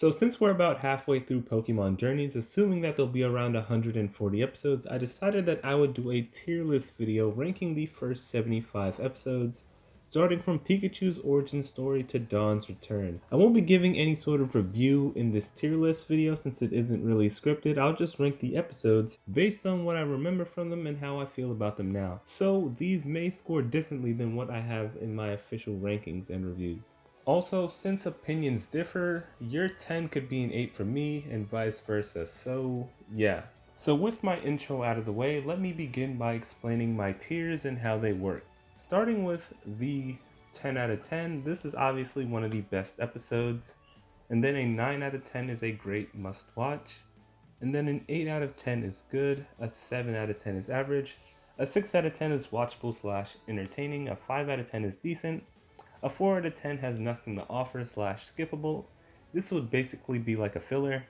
So since we're about halfway through Pokemon Journeys, assuming that there'll be around 140 episodes, I decided that I would do a tier list video ranking the first 75 episodes, starting from Pikachu's origin story to Dawn's return. I won't be giving any sort of review in this tier list video since it isn't really scripted. I'll just rank the episodes based on what I remember from them and how I feel about them now. So these may score differently than what I have in my official rankings and reviews. Also, since opinions differ, your 10 could be an 8 for me and vice versa, so yeah. So with my intro out of the way, let me begin by explaining my tiers and how they work. Starting with the 10 out of 10, this is obviously one of the best episodes, and then a 9 out of 10 is a great must watch, and then an 8 out of 10 is good, a 7 out of 10 is average, a 6 out of 10 is watchable / entertaining, a 5 out of 10 is decent, a 4 out of 10 has nothing to offer / skippable. This would basically be like a filler.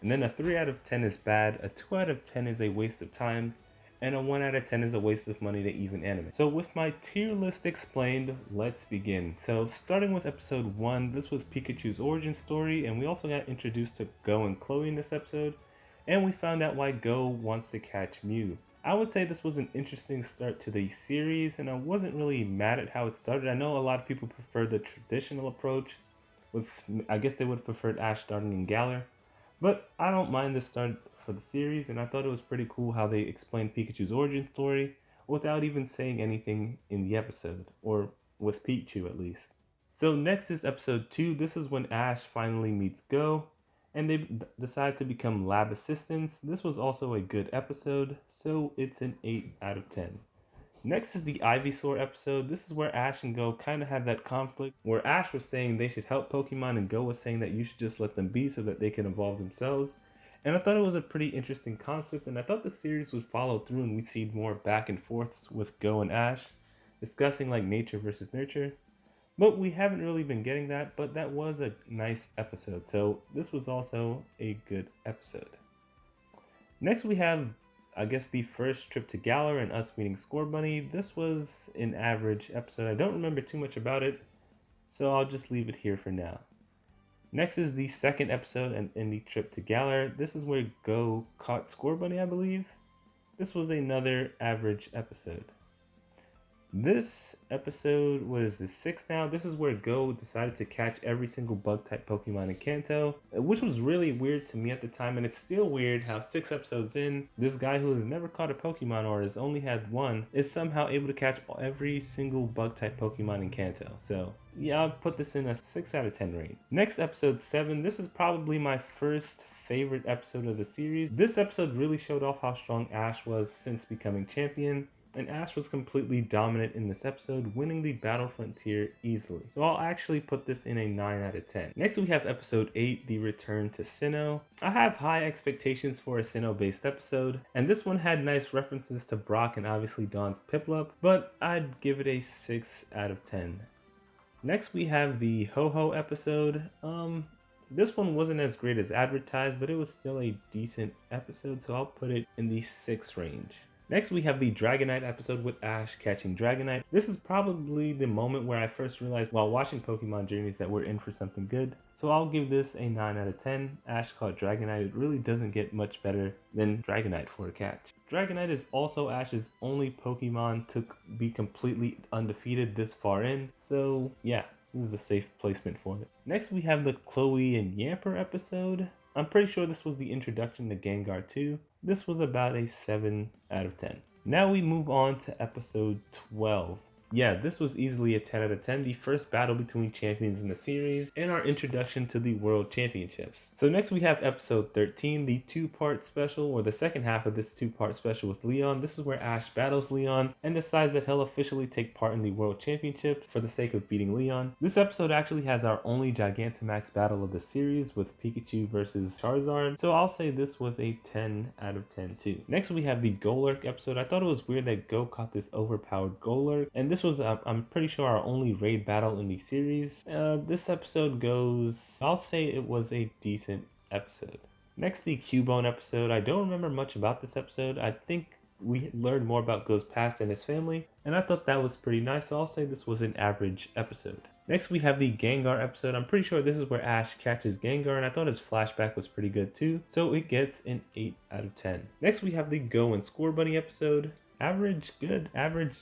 And then a 3 out of 10 is bad, a 2 out of 10 is a waste of time, and a 1 out of 10 is a waste of money to even animate. So with my tier list explained, let's begin. So starting with episode 1, this was Pikachu's origin story, and we also got introduced to Go and Chloe in this episode, and we found out why Go wants to catch Mew. I would say this was an interesting start to the series, and I wasn't really mad at how it started. I know a lot of people prefer the traditional approach, I guess they would have preferred Ash starting in Galar, but I don't mind this start for the series, and I thought it was pretty cool how they explained Pikachu's origin story without even saying anything in the episode, or with Pikachu at least. So next is episode 2. This is when Ash finally meets Go, and they decide to become lab assistants. This was also a good episode, so it's an 8 out of 10. Next is the Ivysaur episode. This is where Ash and Go kind of had that conflict, where Ash was saying they should help Pokemon and Go was saying that you should just let them be so that they can evolve themselves. And I thought it was a pretty interesting concept, and I thought the series would follow through and we'd see more back and forths with Go and Ash, discussing like nature versus nurture. But we haven't really been getting that, but that was a nice episode, so this was also a good episode. Next we have, I guess, the first trip to Galar and us meeting Scorbunny. This was an average episode. I don't remember too much about it, so I'll just leave it here for now. Next is the second episode in the trip to Galar. This is where Go caught Scorbunny, I believe. This was another average episode. This episode, what is this, 6 now? This is where Go decided to catch every single bug-type Pokemon in Kanto, which was really weird to me at the time, and it's still weird how 6 episodes in, this guy who has never caught a Pokemon or has only had one is somehow able to catch every single bug-type Pokemon in Kanto. So yeah, I'll put this in a 6 out of 10 range. Next, episode 7. This is probably my first favorite episode of the series. This episode really showed off how strong Ash was since becoming champion. And Ash was completely dominant in this episode, winning the Battle Frontier easily. So I'll actually put this in a 9 out of 10. Next we have episode 8, the return to Sinnoh. I have high expectations for a Sinnoh based episode, and this one had nice references to Brock and obviously Dawn's Piplup, but I'd give it a 6 out of 10. Next we have the Ho-Ho episode. This one wasn't as great as advertised, but it was still a decent episode, so I'll put it in the 6 range. Next we have the Dragonite episode with Ash catching Dragonite. This is probably the moment where I first realized while watching Pokemon Journeys that we're in for something good. So I'll give this a 9 out of 10. Ash caught Dragonite. It really doesn't get much better than Dragonite for a catch. Dragonite is also Ash's only Pokemon to be completely undefeated this far in. So yeah, this is a safe placement for it. Next we have the Chloe and Yamper episode. I'm pretty sure this was the introduction to Gengar 2. This was about a 7 out of 10. Now we move on to episode 12. Yeah, this was easily a 10 out of 10, the first battle between champions in the series, and our introduction to the World Championships. So next we have episode 13, the 2-part special, or the second half of this 2-part special with Leon. This is where Ash battles Leon and decides that he'll officially take part in the World Championship for the sake of beating Leon. This episode actually has our only Gigantamax battle of the series with Pikachu versus Charizard, so I'll say this was a 10 out of 10 too. Next we have the Golurk episode. I thought it was weird that Go caught this overpowered Golurk, and this was, I'm pretty sure, our only raid battle in the series. This episode goes, I'll say it was a decent episode. Next, the Cubone episode. I don't remember much about this episode. I think we learned more about Go's past and his family, and I thought that was pretty nice, so I'll say this was an average episode. Next we have the Gengar episode. I'm pretty sure this is where Ash catches Gengar, and I thought his flashback was pretty good too, so it gets an 8 out of 10. Next we have the Go and Score Bunny episode. Average, good, average,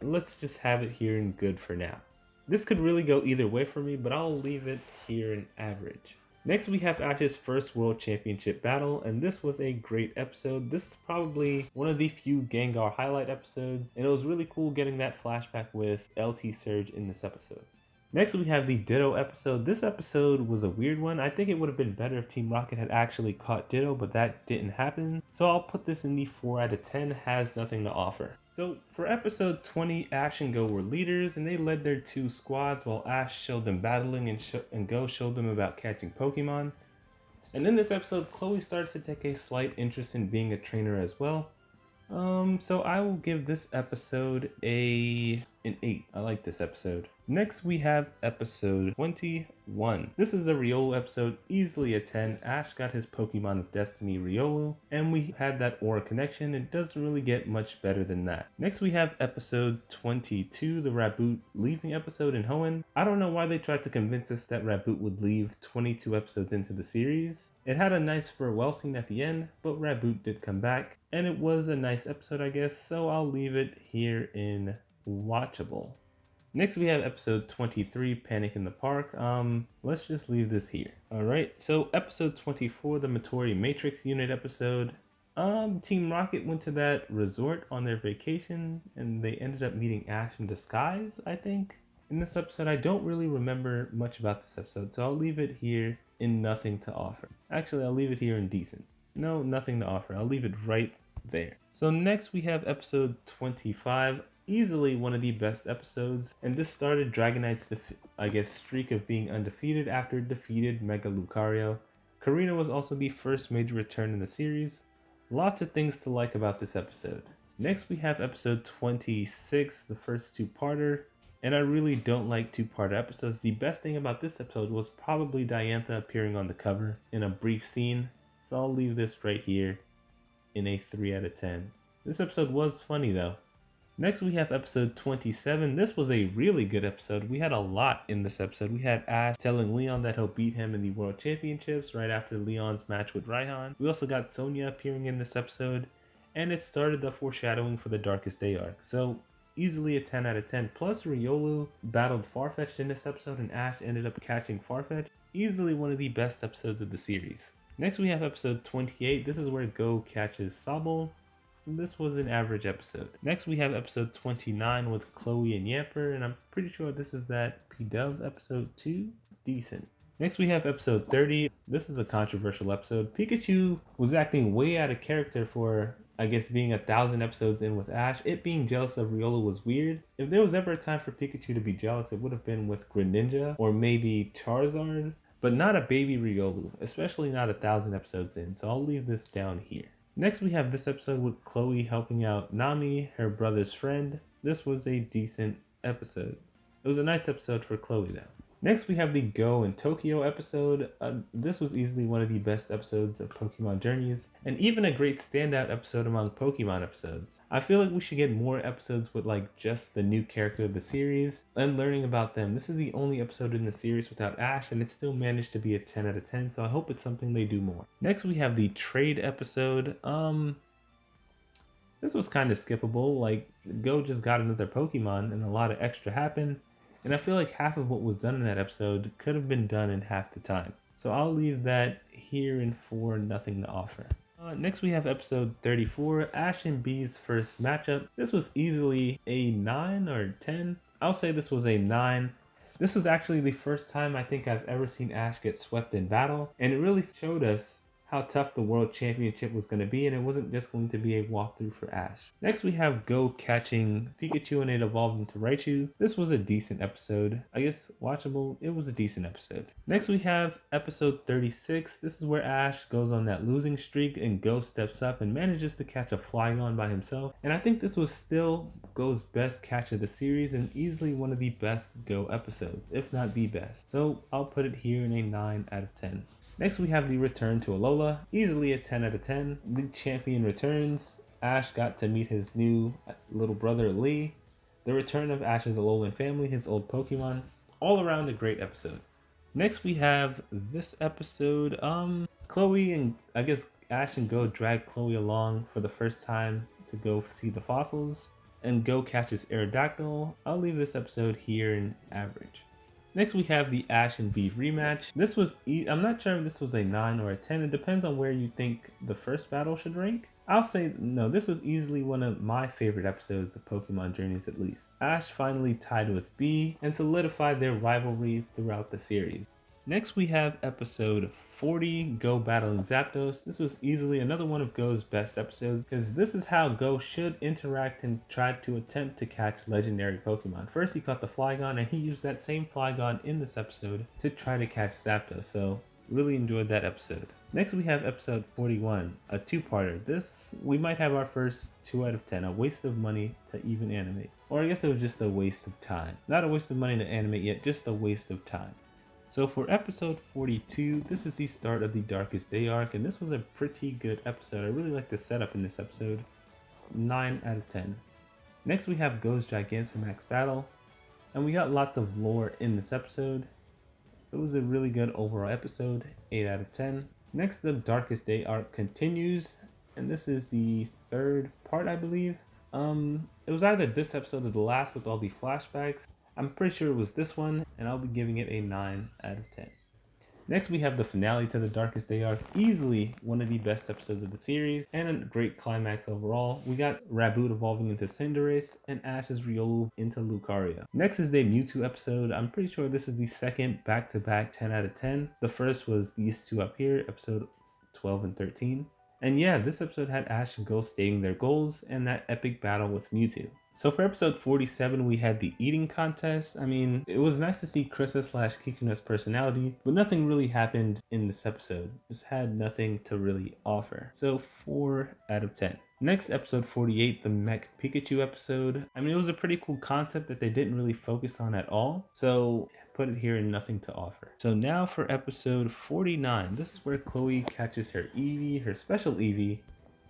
let's just have it here in good for now. This could really go either way for me, but I'll leave it here in average. Next we have Ash's first World Championship battle, and this was a great episode. This is probably one of the few Gengar highlight episodes, and it was really cool getting that flashback with LT Surge in this episode. Next we have the Ditto episode. This episode was a weird one. I think it would have been better if Team Rocket had actually caught Ditto, but that didn't happen. So I'll put this in the 4 out of 10, has nothing to offer. So for episode 20, Ash and Go were leaders, and they led their 2 squads while Ash showed them battling and Go showed them about catching Pokemon. And in this episode, Chloe starts to take a slight interest in being a trainer as well. So I will give this episode an 8. I like this episode. Next we have episode 21. This is a Riolu episode, easily a 10. Ash got his Pokemon of Destiny Riolu, and we had that aura connection. It doesn't really get much better than that. Next we have episode 22, the Raboot leaving episode in Hoenn. I don't know why they tried to convince us that Raboot would leave 22 episodes into the series. It had a nice farewell scene at the end, but Raboot did come back, and it was a nice episode, I guess, so I'll leave it here in watchable. Next we have episode 23, Panic in the Park. Let's just leave this here. Alright, so episode 24, the Matori Matrix Unit episode. Team Rocket went to that resort on their vacation, and they ended up meeting Ash in disguise, I think. In this episode, I don't really remember much about this episode, so I'll leave it here in nothing to offer. Actually, I'll leave it here in decent. No, nothing to offer. I'll leave it right there. So next we have episode 25. Easily one of the best episodes, and this started Dragonite's streak of being undefeated after it defeated Mega Lucario. Karina was also the first major return in the series. Lots of things to like about this episode. Next we have episode 26, the first 2-parter, and I really don't like 2-part episodes. The best thing about this episode was probably Diantha appearing on the cover in a brief scene, so I'll leave this right here in a 3 out of 10. This episode was funny though. Next we have episode 27. This was a really good episode. We had a lot in this episode. We had Ash telling Leon that he'll beat him in the World Championships right after Leon's match with Raihan. We also got Sonia appearing in this episode, and it started the foreshadowing for the Darkest Day arc. So easily a 10 out of 10. Plus Riolu battled Farfetch'd in this episode, and Ash ended up catching Farfetch'd. Easily one of the best episodes of the series. Next we have episode 28. This is where Go catches Sobble. This was an average episode. Next we have episode 29 with Chloe and Yamper, and I'm pretty sure this is that P-Dove episode 2. Decent. Next we have episode 30. This is a controversial episode. Pikachu was acting way out of character for, I guess, being 1,000 episodes in with Ash. It being jealous of Riolu was weird. If there was ever a time for Pikachu to be jealous, it would have been with Greninja or maybe Charizard, but not a baby Riolu, especially not 1,000 episodes in, so I'll leave this down here. Next we have this episode with Chloe helping out Nami, her brother's friend. This was a decent episode. It was a nice episode for Chloe though. Next we have the Go in Tokyo episode. This was easily one of the best episodes of Pokémon Journeys, and even a great standout episode among Pokémon episodes. I feel like we should get more episodes with like just the new character of the series and learning about them. This is the only episode in the series without Ash, and it still managed to be a 10 out of 10, so I hope it's something they do more. Next we have the trade episode. This was kind of skippable. Like, Go just got another Pokemon and a lot of extra happened. And I feel like half of what was done in that episode could have been done in half the time. So I'll leave that here in 4, nothing to offer. Next we have episode 34, Ash and Beef's first matchup. This was easily a 9 or 10. I'll say this was a 9. This was actually the first time I think I've ever seen Ash get swept in battle. And it really showed us how tough the World Championship was going to be, and it wasn't just going to be a walkthrough for Ash. Next we have Go catching Pikachu, and it evolved into Raichu. This was a decent episode. I guess watchable. It was a decent episode. Next we have episode 36. This is where Ash goes on that losing streak and Go steps up and manages to catch a Flygon by himself. And I think this was still Go's best catch of the series and easily one of the best Go episodes, if not the best. So I'll put it here in a 9 out of 10. Next we have the return to Alola, easily a 10 out of 10. The champion returns. Ash got to meet his new little brother Lee, the return of Ash's Alolan family, his old Pokemon. All around a great episode. Next we have this episode, Chloe and I guess Ash and Go drag Chloe along for the first time to go see the fossils, and Go catches Aerodactyl. I'll leave this episode here in average. Next we have the Ash and Beef Rematch. This was, I'm not sure if this was a 9 or a 10. It depends on where you think the first battle should rank. I'll say no, this was easily one of my favorite episodes of Pokemon Journeys at least. Ash finally tied with B and solidified their rivalry throughout the series. Next we have episode 40, Go battling Zapdos. This was easily another one of Go's best episodes because this is how Go should interact and try to attempt to catch legendary Pokemon. First he caught the Flygon and he used that same Flygon in this episode to try to catch Zapdos, so really enjoyed that episode. Next we have episode 41, a two-parter. This, we might have our first 2 out of 10, a waste of money to even animate. Or I guess it was just a waste of time. Not a waste of money to animate yet, just a waste of time. So for episode 42, this is the start of the Darkest Day arc, and this was a pretty good episode. I really like the setup in this episode. 9 out of 10. Next we have Go's Gigantamax battle, and we got lots of lore in this episode. It was a really good overall episode, 8 out of 10. Next, the Darkest Day arc continues, and this is the third part, I believe. It was either this episode or the last with all the flashbacks. I'm pretty sure it was this one, and I'll be giving it a 9 out of 10. Next, we have the finale to the Darkest Day arc, easily one of the best episodes of the series, and a great climax overall. We got Raboot evolving into Cinderace, and Ash's Riolu into Lucario. Next is the Mewtwo episode. I'm pretty sure this is the second back-to-back 10 out of 10. The first was these two up here, episode 12 and 13. And yeah, this episode had Ash and Go stating their goals and that epic battle with Mewtwo. So for episode 47, we had the eating contest. I mean, it was nice to see Krissa/Kikuna's personality, but nothing really happened in this episode. Just had nothing to really offer. So 4 out of 10. Next, episode 48, the Mech Pikachu episode. I mean, it was a pretty cool concept that they didn't really focus on at all. So put it here in nothing to offer. So now for episode 49, this is where Chloe catches her Eevee, her special Eevee,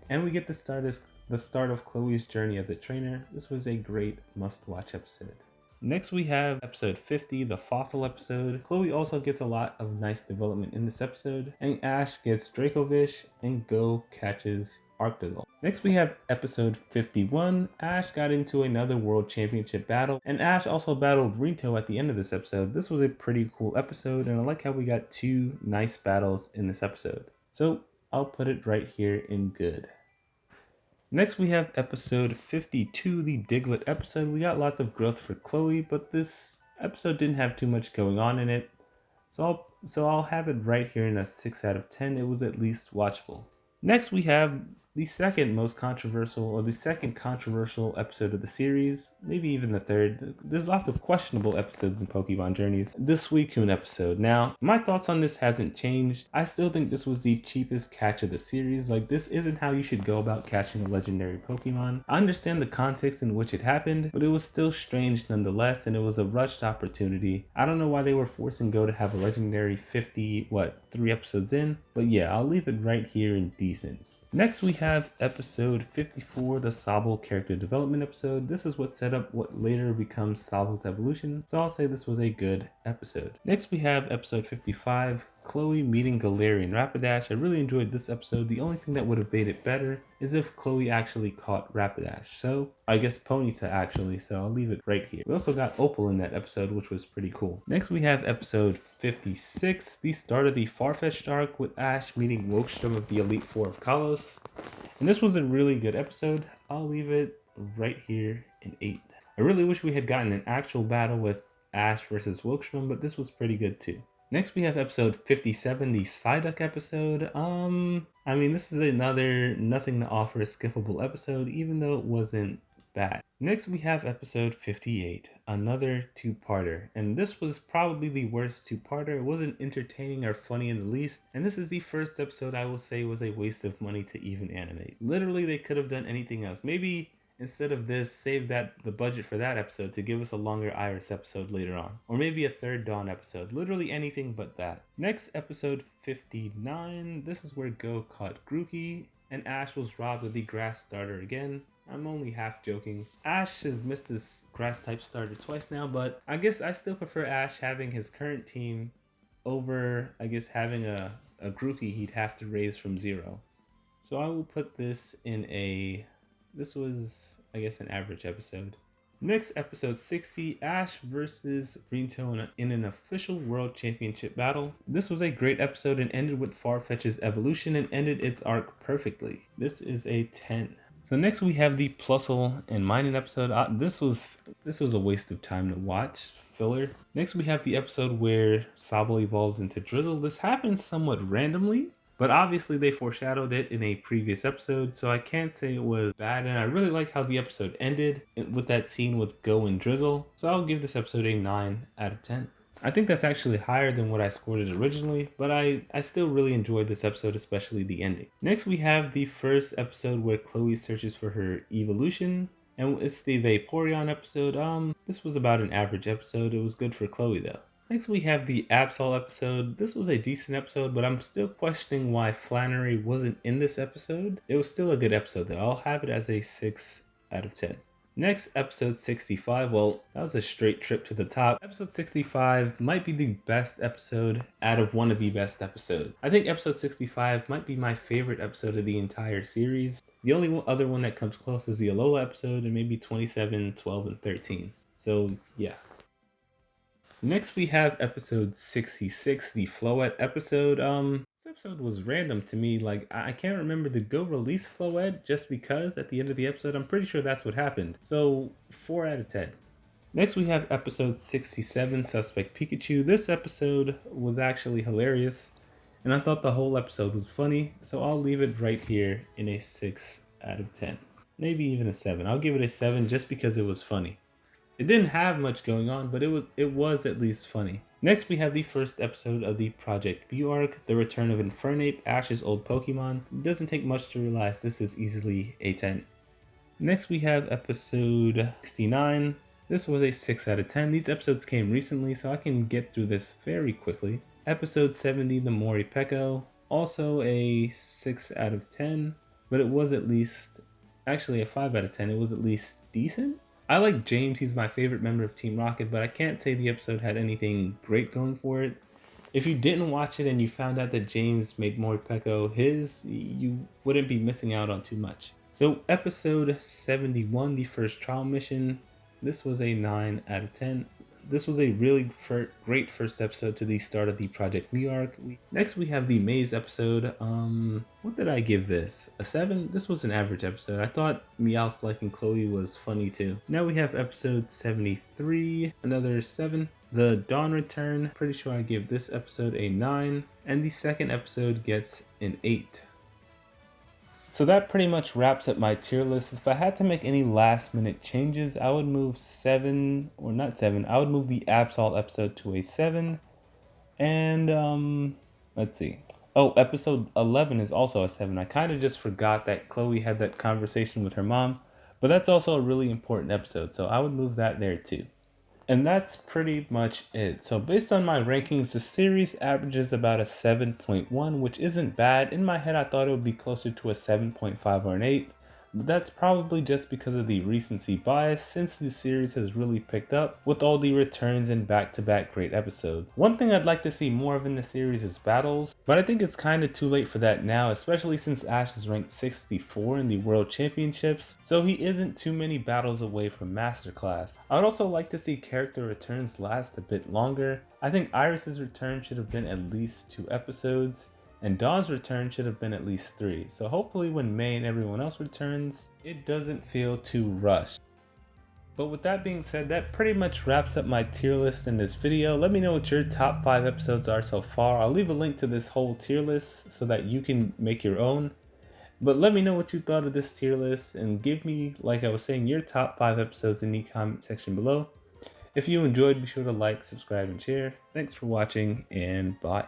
and we get the start of Chloe's journey as a trainer. This was a great must-watch episode. Next we have episode 50, the fossil episode. Chloe also gets a lot of nice development in this episode, and Ash gets Dracovish and Go catches Arctozol. Next we have episode 51. Ash got into another world championship battle, and Ash also battled Rinto at the end of this episode. This was a pretty cool episode, and I like how we got 2 nice battles in this episode. So I'll put it right here in good. Next we have episode 52, the Diglett episode. We got lots of growth for Chloe, but this episode didn't have too much going on in it. So I'll have it right here in a 6 out of 10. It was at least watchable. Next we have the second controversial episode of the series, maybe even the third. There's lots of questionable episodes in Pokemon Journeys. The Suicune episode. Now, my thoughts on this hasn't changed. I still think this was the cheapest catch of the series. Like, this isn't how you should go about catching a legendary Pokemon. I understand the context in which it happened, but it was still strange nonetheless, and it was a rushed opportunity. I don't know why they were forcing Go to have a legendary 3 episodes in, but yeah, I'll leave it right here in decent. Next we have episode 54, the Sobble character development episode. This is what set up what later becomes Sobble's evolution, so I'll say this was a good episode. Next we have episode 55, Chloe meeting Galarian Rapidash. I really enjoyed this episode. The only thing that would have made it better is if Chloe actually caught Rapidash. So, I guess Ponyta actually, so I'll leave it right here. We also got Opal in that episode, which was pretty cool. Next we have episode 56, the start of the Farfetch'd arc with Ash meeting Wokestrom of the Elite Four of Kalos. And this was a really good episode. I'll leave it right here in 8. I really wish we had gotten an actual battle with Ash versus Wokestrom, but this was pretty good too. Next we have episode 57, the Psyduck episode. I mean, this is another nothing to offer skippable episode, even though it wasn't bad. Next we have episode 58, another 2-parter. And this was probably the worst 2-parter. It wasn't entertaining or funny in the least. And this is the first episode I will say was a waste of money to even animate. Literally, they could have done anything else. Maybe instead of this, save the budget for that episode to give us a longer Iris episode later on. Or maybe a third Dawn episode. Literally anything but that. Next, episode 59. This is where Go caught Grookey. and Ash was robbed of the grass starter again. I'm only half joking. Ash has missed his grass type starter twice now, but I guess I still prefer Ash having his current team over, I guess, having a Grookey he'd have to raise from 0. So I will put this in this was, I guess, an average episode. Next, episode 60, Ash versus Rinto in an official World Championship battle. This was a great episode and ended with Farfetch's evolution and ended its arc perfectly. This is a 10. So next we have the Plusle and Minun episode. This was a waste of time to watch, filler. Next we have the episode where Sobble evolves into Drizzle. This happens somewhat randomly, but obviously they foreshadowed it in a previous episode, so I can't say it was bad, and I really like how the episode ended with that scene with Go and Drizzle, so I'll give this episode a 9 out of 10. I think that's actually higher than what I scored it originally, but I still really enjoyed this episode, especially the ending. Next we have the first episode where Chloe searches for her evolution, and it's the Vaporeon episode. This was about an average episode. It was good for Chloe though. Next we have the Absol episode. This was a decent episode, but I'm still questioning why Flannery wasn't in this episode. It was still a good episode though. I'll have it as a 6 out of 10. Next, episode 65. Well, that was a straight trip to the top. Episode 65 might be the best episode out of one of the best episodes. I think episode 65 might be my favorite episode of the entire series. The only other one that comes close is the Alola episode and maybe 27, 12, and 13. So yeah. Next we have episode 66, the Floette episode. This episode was random to me. Like, I can't remember the go release Floette just because at the end of the episode, I'm pretty sure that's what happened. So 4 out of 10. Next we have episode 67, Suspect Pikachu. This episode was actually hilarious, and I thought the whole episode was funny, so I'll leave it right here in a 6 out of 10. Maybe even a 7. I'll give it a 7 just because it was funny. It didn't have much going on, but it was at least funny. Next, we have the first episode of the Project B arc, the return of Infernape, Ash's old Pokemon. It doesn't take much to realize this is easily a 10. Next, we have episode 69. This was a 6 out of 10. These episodes came recently, so I can get through this very quickly. Episode 70, the Moripeko, also a 6 out of 10, but it was at least, actually a 5 out of 10. It was at least decent. I like James, he's my favorite member of Team Rocket, but I can't say the episode had anything great going for it. If you didn't watch it and you found out that James made Moripeko his, you wouldn't be missing out on too much. So episode 71, the first trial mission, this was a 9 out of 10. This was a really great first episode to the start of the Project Me arc. Next we have the Maze episode. What did I give this? A 7? This was an average episode. I thought Meowth liking Chloe was funny too. Now we have episode 73, another 7. The Dawn Return, pretty sure I give this episode a 9. And the second episode gets an 8. So that pretty much wraps up my tier list. If I had to make any last minute changes, I would move I would move the Absol episode to a 7. And let's see. Oh, episode 11 is also a 7. I kind of just forgot that Chloe had that conversation with her mom, but that's also a really important episode, so I would move that there too. And that's pretty much it. So based on my rankings, the series averages about a 7.1, which isn't bad. In my head, I thought it would be closer to a 7.5 or an 8. But that's probably just because of the recency bias, since the series has really picked up with all the returns and back-to-back great episodes. One thing I'd like to see more of in the series is battles, but I think it's kind of too late for that now, especially since Ash is ranked 64 in the World Championships, so he isn't too many battles away from Masterclass. I would also like to see character returns last a bit longer. I think Iris's return should have been at least 2 episodes, and Dawn's return should have been at least 3, so hopefully when May and everyone else returns, it doesn't feel too rushed. But with that being said, that pretty much wraps up my tier list in this video. Let me know what your top 5 episodes are so far. I'll leave a link to this whole tier list so that you can make your own. But let me know what you thought of this tier list and give me, like I was saying, your top 5 episodes in the comment section below. If you enjoyed, be sure to like, subscribe, and share. Thanks for watching, and bye.